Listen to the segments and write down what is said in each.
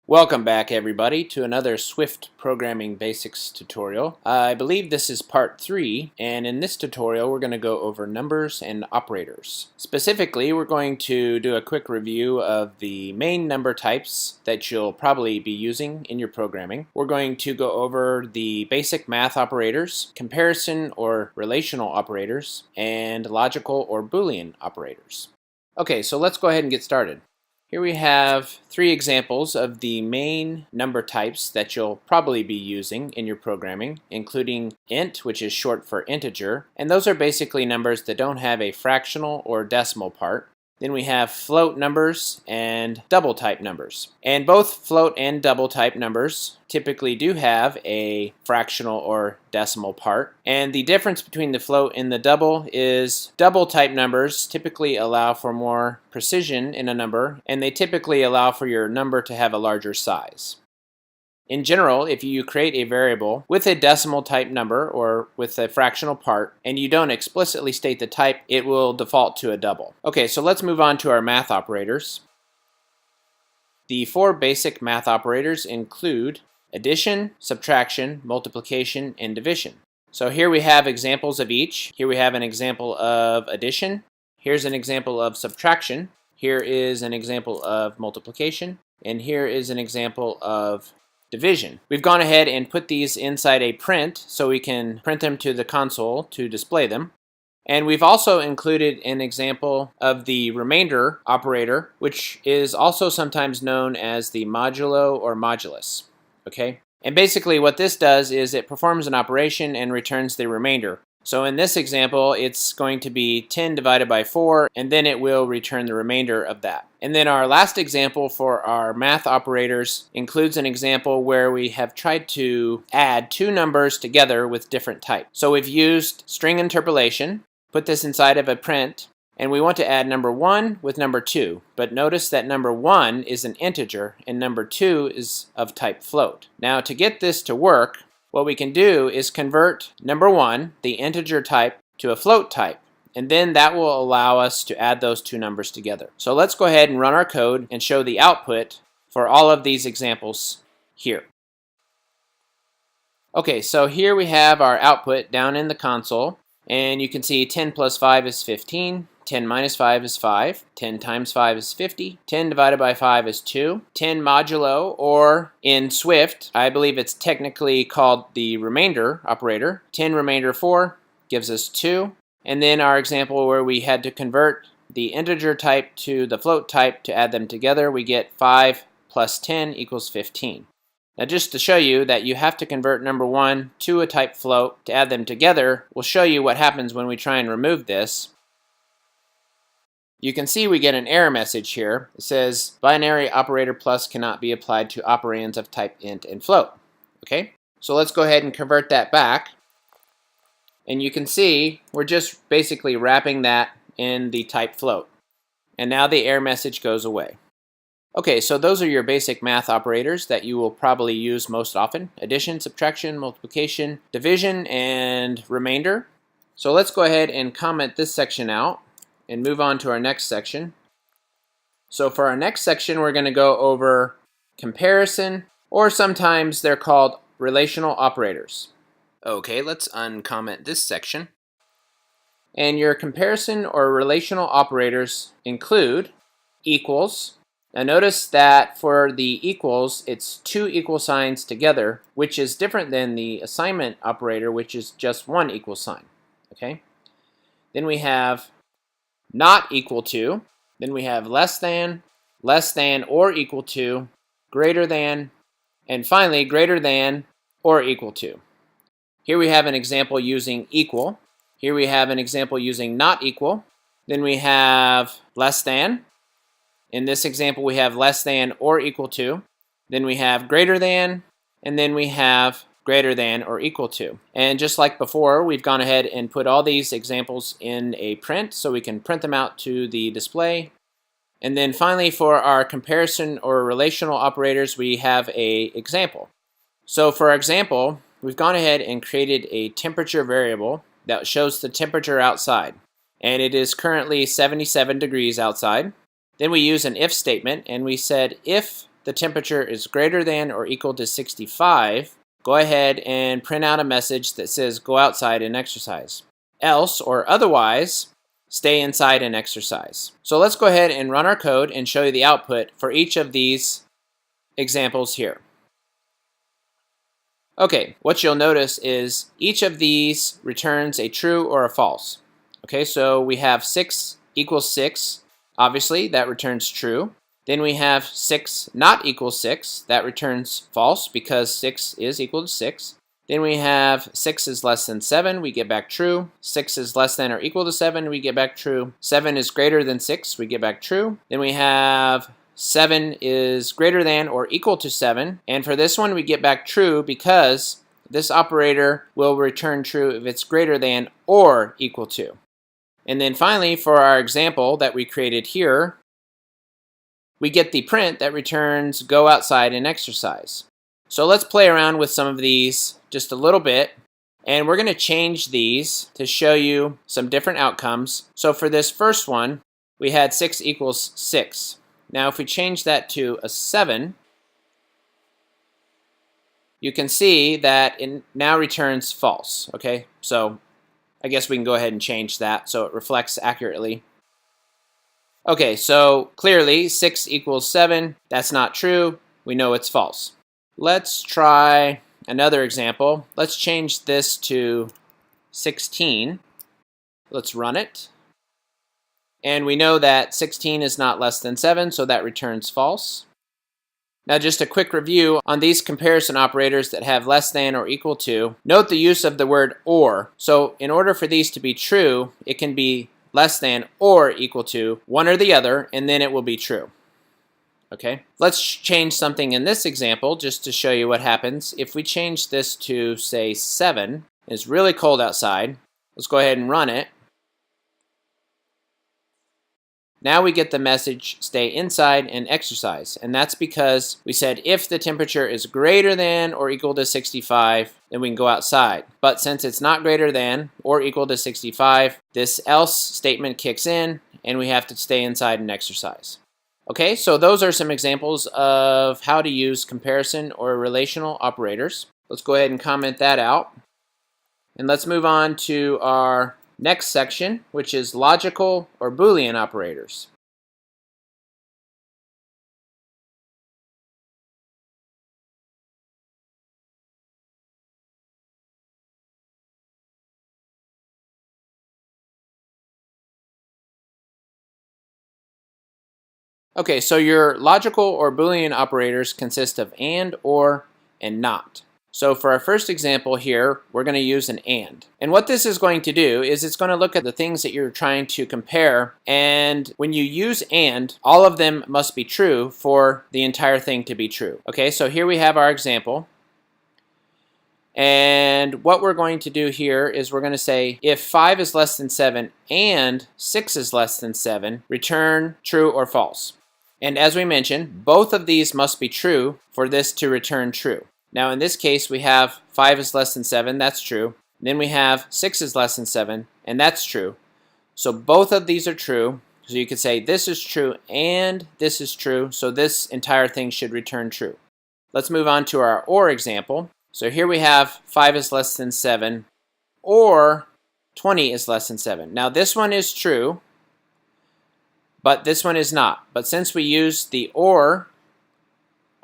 Welcome back everybody to another Swift Programming Basics tutorial. I believe this is part 3, and in this tutorial we're going to go over numbers and operators. Specifically, we're going to do a quick review of the main number types that you'll probably be using in your programming. We're going to go over the basic math operators, comparison or relational operators, and logical or Boolean operators. Okay, so let's go ahead and get started. Here we have 3 examples of the main number types that you'll probably be using in your programming, including int, which is short for integer, and those are basically numbers that don't have a fractional or decimal part. Then we have float numbers and double type numbers. And both float and double type numbers typically do have a fractional or decimal part. And the difference between the float and the double is double type numbers typically allow for more precision in a number, and they typically allow for your number to have a larger size. In general, if you create a variable with a decimal type number or with a fractional part and you don't explicitly state the type, it will default to a double. Okay, so let's move on to our math operators. The 4 basic math operators include addition, subtraction, multiplication, and division. So here we have examples of each. Here we have an example of addition. Here's an example of subtraction. Here is an example of multiplication. And here is an example of division. We've gone ahead and put these inside a print so we can print them to the console to display them. And we've also included an example of the remainder operator, which is also sometimes known as the modulo or modulus. Okay? And basically what this does is it performs an operation and returns the remainder. So in this example, it's going to be 10 divided by 4, and then it will return the remainder of that. And then our last example for our math operators includes an example where we have tried to add 2 numbers together with different types. So we've used string interpolation, put this inside of a print, and we want to add number 1 with number 2. But notice that number 1 is an integer and number 2 is of type float. Now to get this to work, what we can do is convert number 1, the integer type, to a float type, and then that will allow us to add those 2 numbers together. So let's go ahead and run our code and show the output for all of these examples here. Okay, so here we have our output down in the console, and you can see 10 plus 5 is 15. 10 minus 5 is 5, 10 times 5 is 50, 10 divided by 5 is 2, 10 modulo, or in Swift, I believe it's technically called the remainder operator, 10 remainder 4 gives us 2, and then our example where we had to convert the integer type to the float type to add them together, we get 5 plus 10 equals 15. Now just to show you that you have to convert number 1 to a type float to add them together, we'll show you what happens when we try and remove this. You can see we get an error message here. It says binary operator plus cannot be applied to operands of type int and float. Okay, so let's go ahead and convert that back. And you can see we're just basically wrapping that in the type float. And now the error message goes away. Okay, so those are your basic math operators that you will probably use most often. Addition, subtraction, multiplication, division, and remainder. So let's go ahead and comment this section out and move on to our next section. So for our next section, we're going to go over comparison, or sometimes they're called relational operators. Okay, let's uncomment this section. And your comparison or relational operators include equals. Now notice that for the equals, it's 2 equal signs together, which is different than the assignment operator, which is just 1 equal sign. Okay. Then we have not equal to, then we have less than or equal to, greater than, and finally greater than or equal to. Here we have an example using equal. Here we have an example using not equal. Then we have less than. In this example we have less than or equal to. Then we have greater than, and then we have greater than or equal to. And just like before, we've gone ahead and put all these examples in a print so we can print them out to the display. And then finally for our comparison or relational operators, we have an example. So for example, we've gone ahead and created a temperature variable that shows the temperature outside. And it is currently 77 degrees outside. Then we use an if statement and we said if the temperature is greater than or equal to 65, go ahead and print out a message that says go outside and exercise. Else, or otherwise, stay inside and exercise. So let's go ahead and run our code and show you the output for each of these examples here. Okay, what you'll notice is each of these returns a true or a false. Okay, so we have 6 equals 6. Obviously, that returns true. Then we have 6 not equals 6. That returns false because 6 is equal to 6. Then we have 6 is less than 7. We get back true. 6 is less than or equal to 7. We get back true. 7 is greater than 6. We get back true. Then we have 7 is greater than or equal to 7. And for this one, we get back true because this operator will return true if it's greater than or equal to. And then finally, for our example that we created here, we get the print that returns go outside and exercise. So let's play around with some of these just a little bit. And we're going to change these to show you some different outcomes. So for this first one, we had 6 equals 6. Now if we change that to a 7, you can see that it now returns false. Okay, so I guess we can go ahead and change that so it reflects accurately. Okay, so clearly 6 equals 7. That's not true. We know it's false. Let's try another example. Let's change this to 16. Let's run it. And we know that 16 is not less than 7, so that returns false. Now just a quick review on these comparison operators that have less than or equal to. Note the use of the word or. So in order for these to be true, it can be less than or equal to one or the other, and then it will be true. Okay, let's change something in this example just to show you what happens. If we change this to, say, 7, it's really cold outside. Let's go ahead and run it. Now we get the message, stay inside and exercise. And that's because we said if the temperature is greater than or equal to 65, then we can go outside. But since it's not greater than or equal to 65, this else statement kicks in and we have to stay inside and exercise. Okay, so those are some examples of how to use comparison or relational operators. Let's go ahead and comment that out. And let's move on to our next section, which is logical or Boolean operators. Okay, so your logical or Boolean operators consist of and, or, and not. So for our first example here, we're going to use an and. And what this is going to do is it's going to look at the things that you're trying to compare, and when you use and, all of them must be true for the entire thing to be true. Okay, so here we have our example. And what we're going to do here is we're going to say if 5 is less than 7 and 6 is less than 7, return true or false. And as we mentioned, both of these must be true for this to return true. Now in this case we have 5 is less than 7, that's true. Then we have 6 is less than 7, and that's true. So both of these are true. So you could say this is true and this is true, so this entire thing should return true. Let's move on to our or example. So here we have 5 is less than 7 or 20 is less than 7. Now this one is true, but this one is not. But since we use the or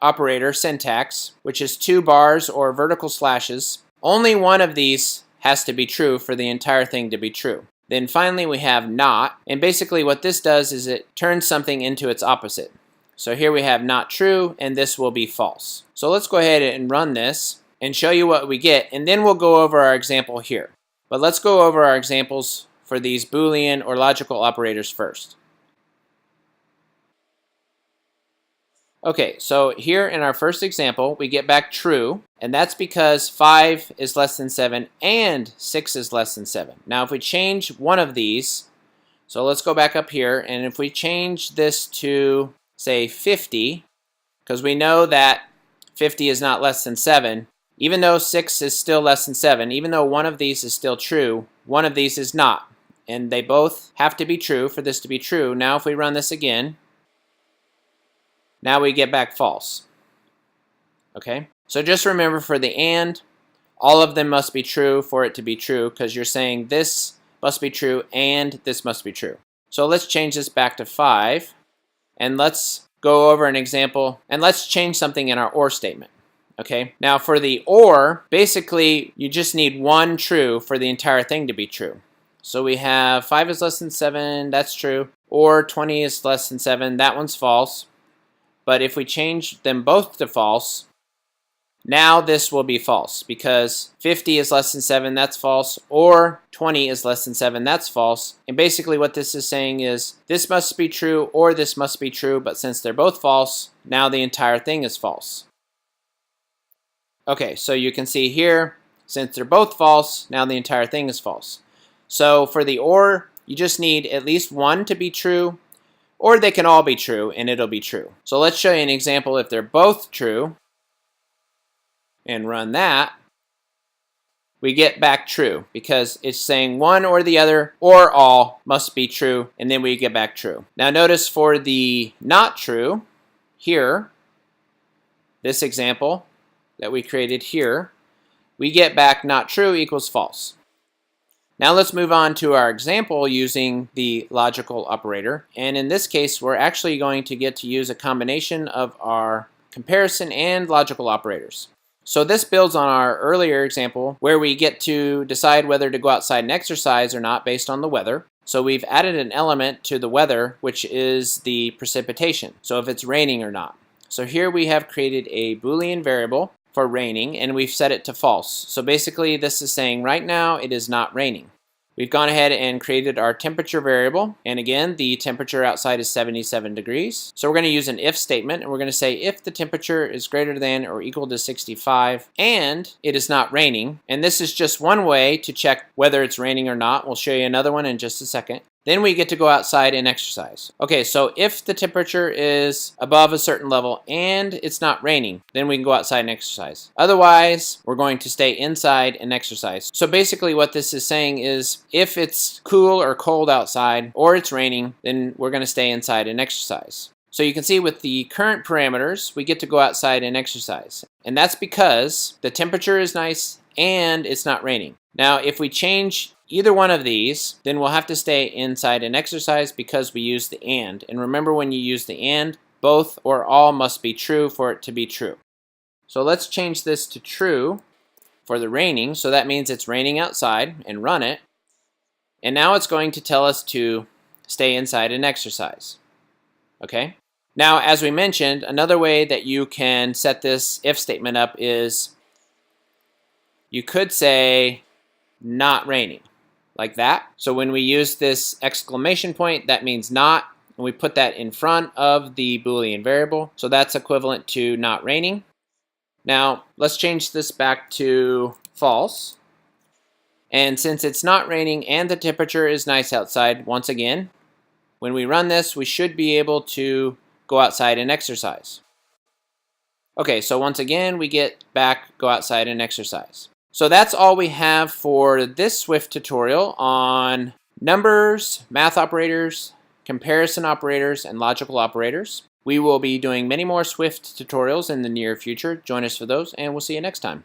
operator syntax, which is 2 bars or vertical slashes, only one of these has to be true for the entire thing to be true. Then finally we have not, and basically what this does is it turns something into its opposite. So here we have not true, and this will be false. So let's go ahead and run this and show you what we get, and then we'll go over our example here. But let's go over our examples for these Boolean or logical operators first. Okay, so here in our first example, we get back true, and that's because 5 is less than 7 and 6 is less than 7. Now if we change one of these, so let's go back up here, and if we change this to, say, 50, because we know that 50 is not less than 7, even though 6 is still less than 7, even though one of these is still true, one of these is not. And they both have to be true for this to be true. Now if we run this again, Now we get back false. Okay? So just remember for the and, all of them must be true for it to be true, because you're saying this must be true and this must be true. So let's change this back to 5, and let's go over an example, and let's change something in our or statement. Okay, now for the or, basically you just need one true for the entire thing to be true. So we have 5 is less than 7, that's true, or 20 is less than 7, that one's false. But if we change them both to false, now this will be false, because 50 is less than 7, that's false, or 20 is less than 7, that's false. And basically what this is saying is this must be true or this must be true, but since they're both false, now the entire thing is false. Okay, so you can see here, since they're both false, now the entire thing is false. So for the or, you just need at least one to be true, or they can all be true and it'll be true. So let's show you an example if they're both true. And run that, we get back true because it's saying one or the other or all must be true, and then we get back true. Now notice for the not true here, this example that we created here, we get back not true equals false. Now let's move on to our example using the logical operator, and in this case we're actually going to get to use a combination of our comparison and logical operators. So this builds on our earlier example where we get to decide whether to go outside and exercise or not based on the weather. So we've added an element to the weather, which is the precipitation, so if it's raining or not. So here we have created a Boolean variable for raining, and we've set it to false. So basically this is saying right now it is not raining. We've gone ahead and created our temperature variable, and again the temperature outside is 77 degrees. So we're going to use an if statement, and we're going to say if the temperature is greater than or equal to 65 and it is not raining, and this is just one way to check whether it's raining or not. We'll show you another one in just a second. Then we get to go outside and exercise. Okay, so if the temperature is above a certain level and it's not raining, then we can go outside and exercise. Otherwise, we're going to stay inside and exercise. So basically what this is saying is if it's cool or cold outside or it's raining, then we're going to stay inside and exercise. So you can see with the current parameters, we get to go outside and exercise. And that's because the temperature is nice and it's not raining. Now, if we change either one of these, then we'll have to stay inside and exercise because we use the and. And remember, when you use the and, both or all must be true for it to be true. So let's change this to true for the raining. So that means it's raining outside, and run it. And now it's going to tell us to stay inside and exercise. Okay? Now, as we mentioned, another way that you can set this if statement up is you could say not raining, like that. So when we use this exclamation point, that means not, and we put that in front of the Boolean variable. So that's equivalent to not raining. Now let's change this back to false. And since it's not raining and the temperature is nice outside, once again, when we run this, we should be able to go outside and exercise. Okay, so once again, we get back go outside and exercise. So that's all we have for this Swift tutorial on numbers, math operators, comparison operators, and logical operators. We will be doing many more Swift tutorials in the near future. Join us for those, and we'll see you next time.